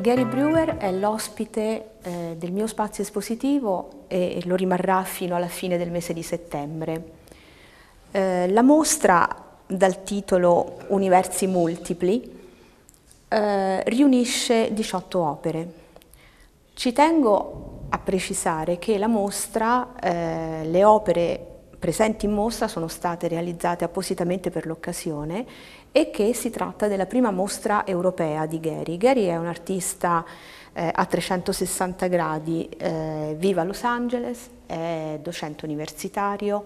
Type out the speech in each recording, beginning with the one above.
Gary Brewer è l'ospite del mio spazio espositivo e lo rimarrà fino alla fine del mese di settembre. La mostra, dal titolo Universi multipli, riunisce 18 opere. Ci tengo a precisare che la mostra, le opere presenti in mostra sono state realizzate appositamente per l'occasione e che si tratta della prima mostra europea di Gary. Gary è un artista a 360 gradi, vive a Los Angeles, è docente universitario,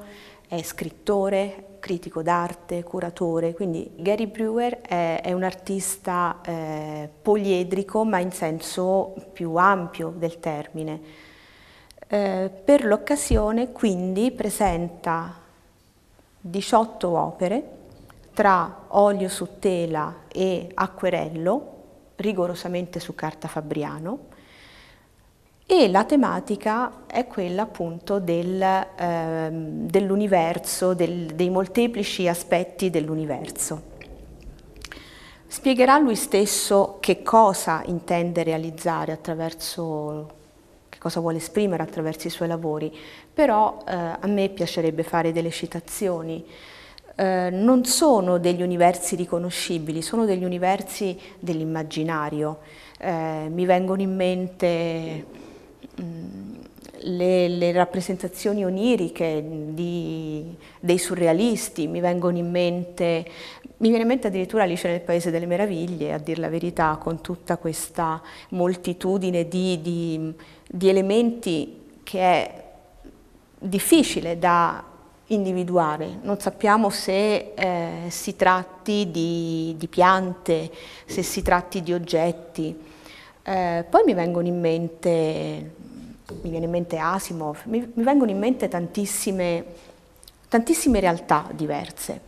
è scrittore, critico d'arte, curatore, quindi Gary Brewer è un artista poliedrico ma in senso più ampio del termine. Per l'occasione quindi presenta 18 opere tra olio su tela e acquerello, rigorosamente su carta Fabriano, e la tematica è quella appunto dell'universo, dei molteplici aspetti dell'universo. Spiegherà lui stesso che cosa intende realizzare attraverso, che cosa vuole esprimere attraverso i suoi lavori, però a me piacerebbe fare delle citazioni. Non sono degli universi riconoscibili, sono degli universi dell'immaginario. Mi vengono in mente le rappresentazioni oniriche dei surrealisti, mi viene in mente addirittura Alice nel Paese delle Meraviglie, a dir la verità, con tutta questa moltitudine di elementi che è difficile da individuare. Non sappiamo se si tratti di piante, se si tratti di oggetti. Poi mi viene in mente Asimov, mi vengono in mente tantissime realtà diverse.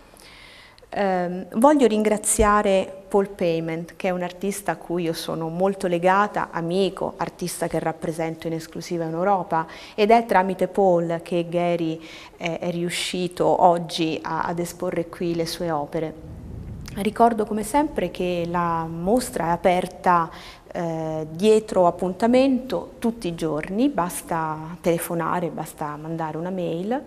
Voglio ringraziare Paul Payment, che è un artista a cui io sono molto legata, amico, artista che rappresento in esclusiva in Europa, ed è tramite Paul che Gary è riuscito oggi ad esporre qui le sue opere. Ricordo come sempre che la mostra è aperta dietro appuntamento tutti i giorni, basta telefonare, basta mandare una mail.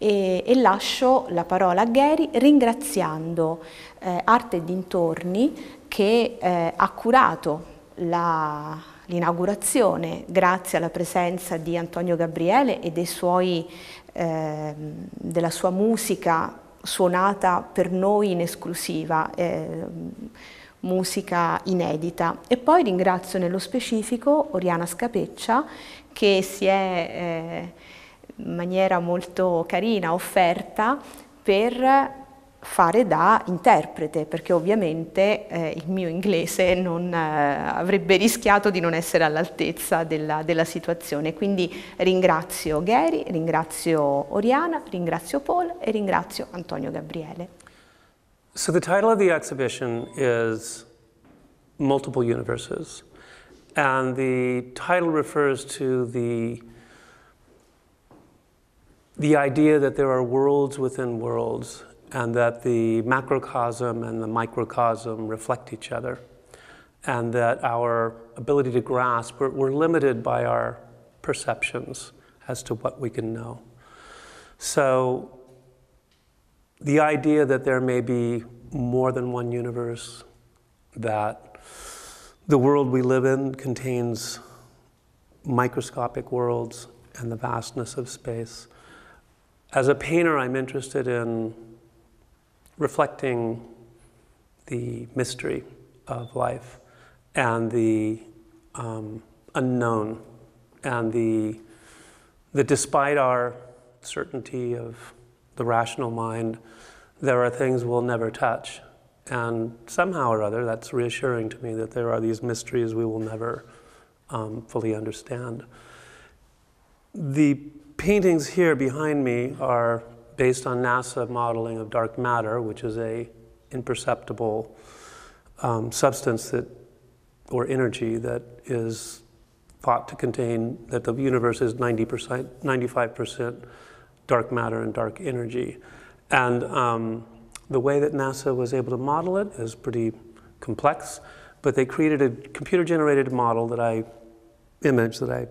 E lascio la parola a Gary ringraziando Arte e Dintorni che ha curato l'inaugurazione grazie alla presenza di Antonio Gabriele e della sua musica suonata per noi in esclusiva, musica inedita. E poi ringrazio nello specifico Oriana Scapeccia che si è in maniera molto carina offerta per fare da interprete, perché ovviamente il mio inglese non avrebbe rischiato di non essere all'altezza della situazione. Quindi ringrazio Gary, ringrazio Oriana, ringrazio Paul e ringrazio Antonio Gabriele. So the title of the exhibition is Multiple Universes, and the title refers to the idea that there are worlds within worlds and that the macrocosm and the microcosm reflect each other, and that our ability to grasp, we're limited by our perceptions as to what we can know. So the idea that there may be more than one universe, that the world we live in contains microscopic worlds and the vastness of space. As a painter, I'm interested in reflecting the mystery of life and the unknown, and the despite our certainty of the rational mind, there are things we'll never touch. And somehow or other, that's reassuring to me that there are these mysteries we will never fully understand. The paintings here behind me are based on NASA modeling of dark matter, which is an imperceptible substance or energy that is thought to contain, that the universe is 95% dark matter and dark energy. And the way that NASA was able to model it is pretty complex, but they created a computer-generated model image that I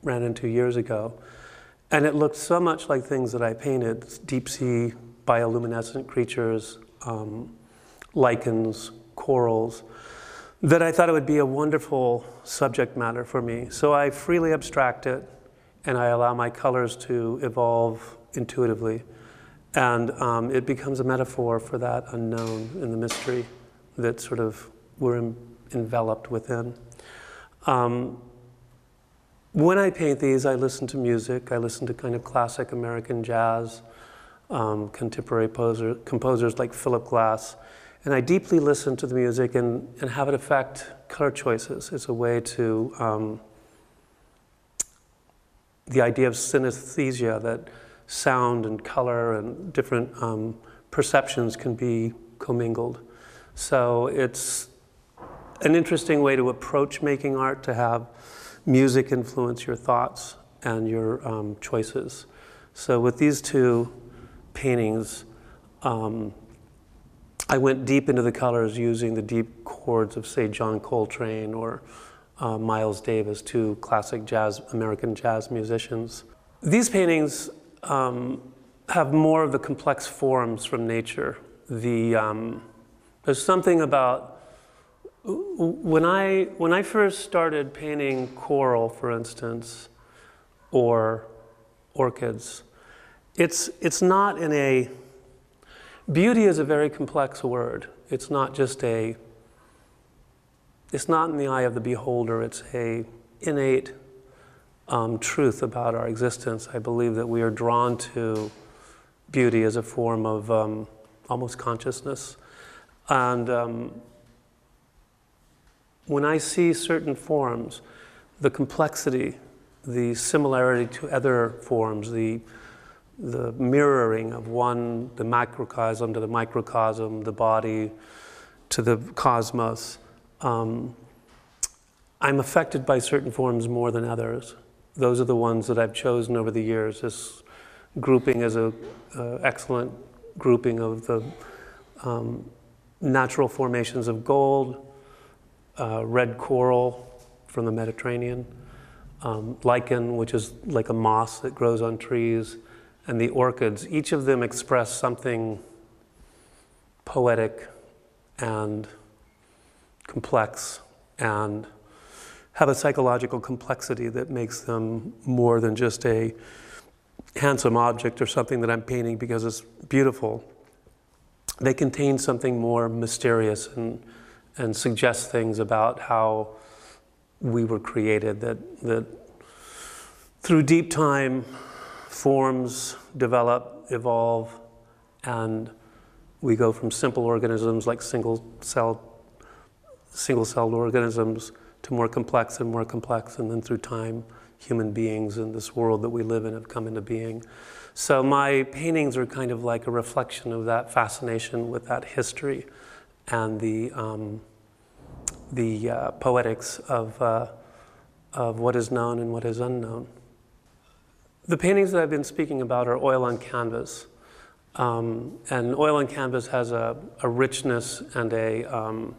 ran into years ago. And it looked so much like things that I painted, deep sea bioluminescent creatures, lichens, corals, that I thought it would be a wonderful subject matter for me. So I freely abstract it, and I allow my colors to evolve intuitively. And it becomes a metaphor for that unknown and the mystery that sort of we're enveloped within. When I paint these, I listen to music. I listen to kind of classic American jazz, contemporary composers like Philip Glass. And I deeply listen to the music and have it affect color choices. It's a way to, the idea of synesthesia, that sound and color and different perceptions can be commingled. So it's an interesting way to approach making art, to have music influence your thoughts and your choices. So with these two paintings, I went deep into the colors using the deep chords of, say, John Coltrane or Miles Davis, two classic American jazz musicians. These paintings have more of the complex forms from nature. There's something about, when I first started painting coral, for instance, or orchids, it's not in a, beauty is a very complex word. It's not just it's not in the eye of the beholder, it's a innate truth about our existence. I believe that we are drawn to beauty as a form of almost consciousness. And when I see certain forms, the complexity, the similarity to other forms, the mirroring of one, the macrocosm to the microcosm, the body to the cosmos, I'm affected by certain forms more than others. Those are the ones that I've chosen over the years. This grouping is an excellent grouping of the natural formations of gold, red coral from the Mediterranean, lichen, which is like a moss that grows on trees, and the orchids. Each of them express something poetic and complex and have a psychological complexity that makes them more than just a handsome object or something that I'm painting because it's beautiful. They contain something more mysterious and suggest things about how we were created, that through deep time, forms develop, evolve, and we go from simple organisms like single-celled organisms to more complex, and then through time, human beings in this world that we live in have come into being. So my paintings are kind of like a reflection of that fascination with that history and the poetics of what is known and what is unknown. The paintings that I've been speaking about are oil on canvas. And oil on canvas has a richness and a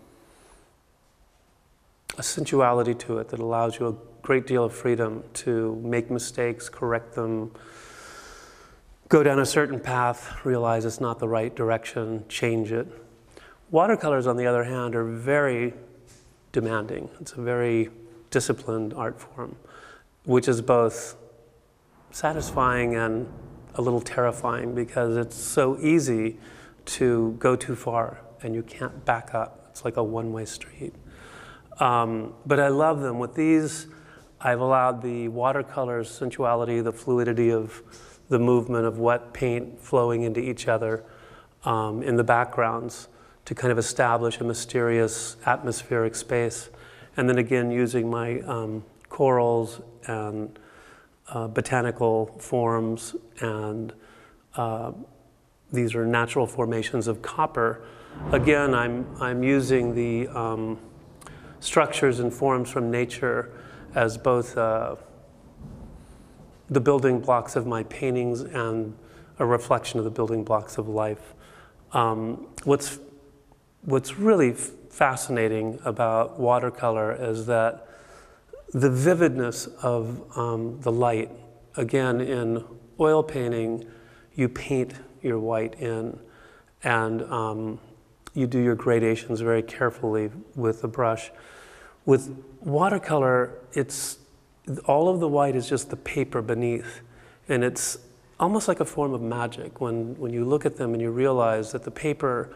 sensuality to it that allows you a great deal of freedom to make mistakes, correct them, go down a certain path, realize it's not the right direction, change it. Watercolors, on the other hand, are very demanding. It's a very disciplined art form, which is both satisfying and a little terrifying because it's so easy to go too far and you can't back up. It's like a one-way street. But I love them. With these, I've allowed the watercolor's sensuality, the fluidity of the movement of wet paint flowing into each other in the backgrounds to kind of establish a mysterious atmospheric space. And then again, using my corals and botanical forms, and these are natural formations of copper. Again, I'm using the structures and forms from nature as both the building blocks of my paintings and a reflection of the building blocks of life. What's what's really fascinating about watercolor is that the vividness of the light, again, in oil painting, you paint your white in, and you do your gradations very carefully with the brush. With watercolor, all of the white is just the paper beneath, and it's almost like a form of magic when you look at them and you realize that the paper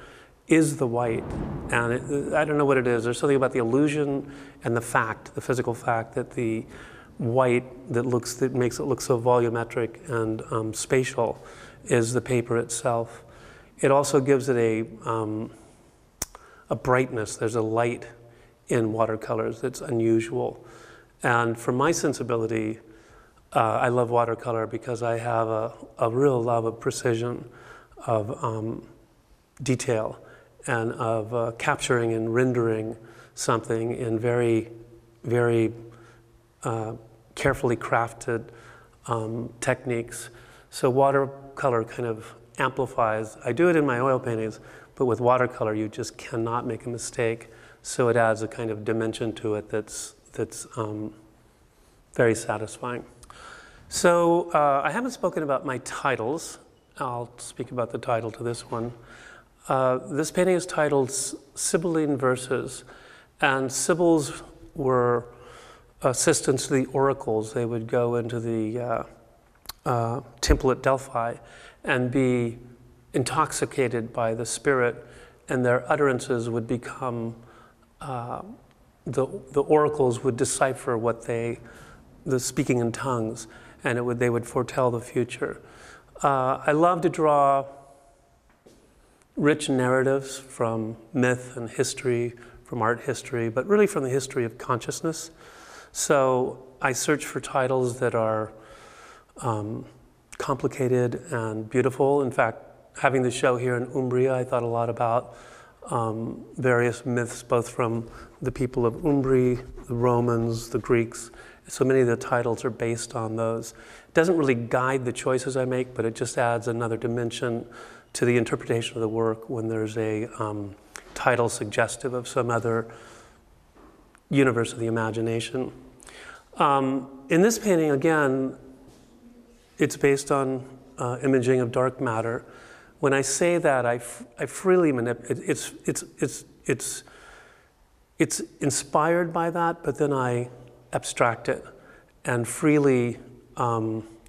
is the white. And I don't know what it is. There's something about the illusion and the fact, the physical fact, that the white that makes it look so volumetric and spatial is the paper itself. It also gives it a brightness. There's a light in watercolors that's unusual. And for my sensibility, I love watercolor because I have a real love of precision, of detail, and of capturing and rendering something in very, very carefully crafted techniques. So watercolor kind of amplifies. I do it in my oil paintings, but with watercolor you just cannot make a mistake. So it adds a kind of dimension to it that's very satisfying. So I haven't spoken about my titles. I'll speak about the title to this one. This painting is titled Sibylline Verses, and Sibyls were assistants to the oracles. They would go into the temple at Delphi and be intoxicated by the spirit, and their utterances would become, the oracles would decipher what the speaking in tongues, and they would foretell the future. I love to draw rich narratives from myth and history, from art history, but really from the history of consciousness. So I search for titles that are complicated and beautiful. In fact, having the show here in Umbria, I thought a lot about various myths, both from the people of Umbria, the Romans, the Greeks. So many of the titles are based on those. It doesn't really guide the choices I make, but it just adds another dimension to the interpretation of the work when there's a title suggestive of some other universe of the imagination. In this painting, again, it's based on imaging of dark matter. When I say that, I freely manipulate. It's inspired by that, but then I abstract it and freely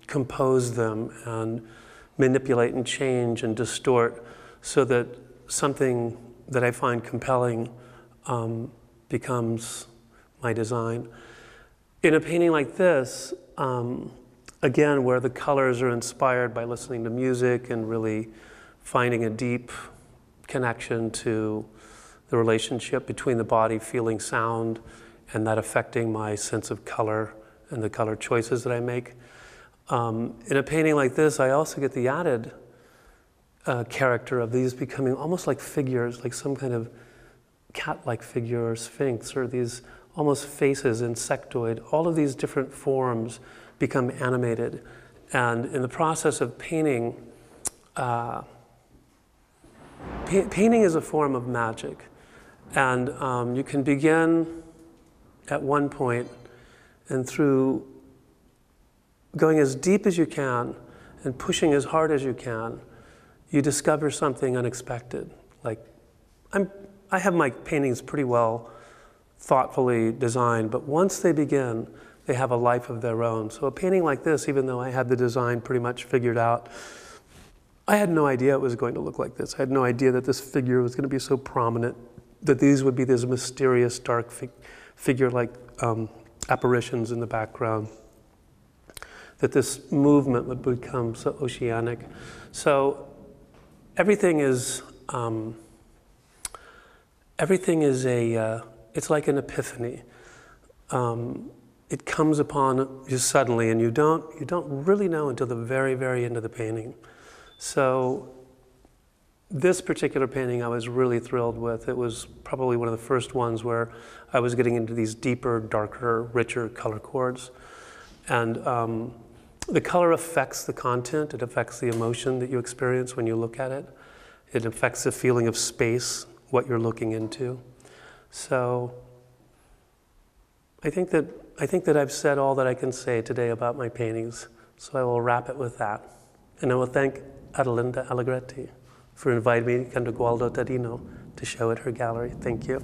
compose them and manipulate and change and distort so that something that I find compelling becomes my design. In a painting like this, again, where the colors are inspired by listening to music and really finding a deep connection to the relationship between the body feeling sound and that affecting my sense of color and the color choices that I make. In a painting like this, I also get the added character of these becoming almost like figures, like some kind of cat-like figure or sphinx, or these almost faces, insectoid. All of these different forms become animated. And in the process of painting, painting is a form of magic. And you can begin at one point, and through going as deep as you can and pushing as hard as you can, you discover something unexpected. Like, I have my paintings pretty well thoughtfully designed, but once they begin, they have a life of their own. So a painting like this, even though I had the design pretty much figured out, I had no idea it was going to look like this. I had no idea that this figure was going to be so prominent, that these would be these mysterious, dark figure-like apparitions in the background, that this movement would become so oceanic. So everything is it's like an epiphany. It comes upon you suddenly, and you don't really know until the very, very end of the painting. So this particular painting I was really thrilled with. It was probably one of the first ones where I was getting into these deeper, darker, richer color chords. And the color affects the content. It affects the emotion that you experience when you look at it. It affects the feeling of space what you're looking into. So I think that I've said all that I can say today about my paintings, so I will wrap it with that. And I will thank Adelinda Allegretti for inviting me and Gualdo Tadino to show at her gallery. Thank you.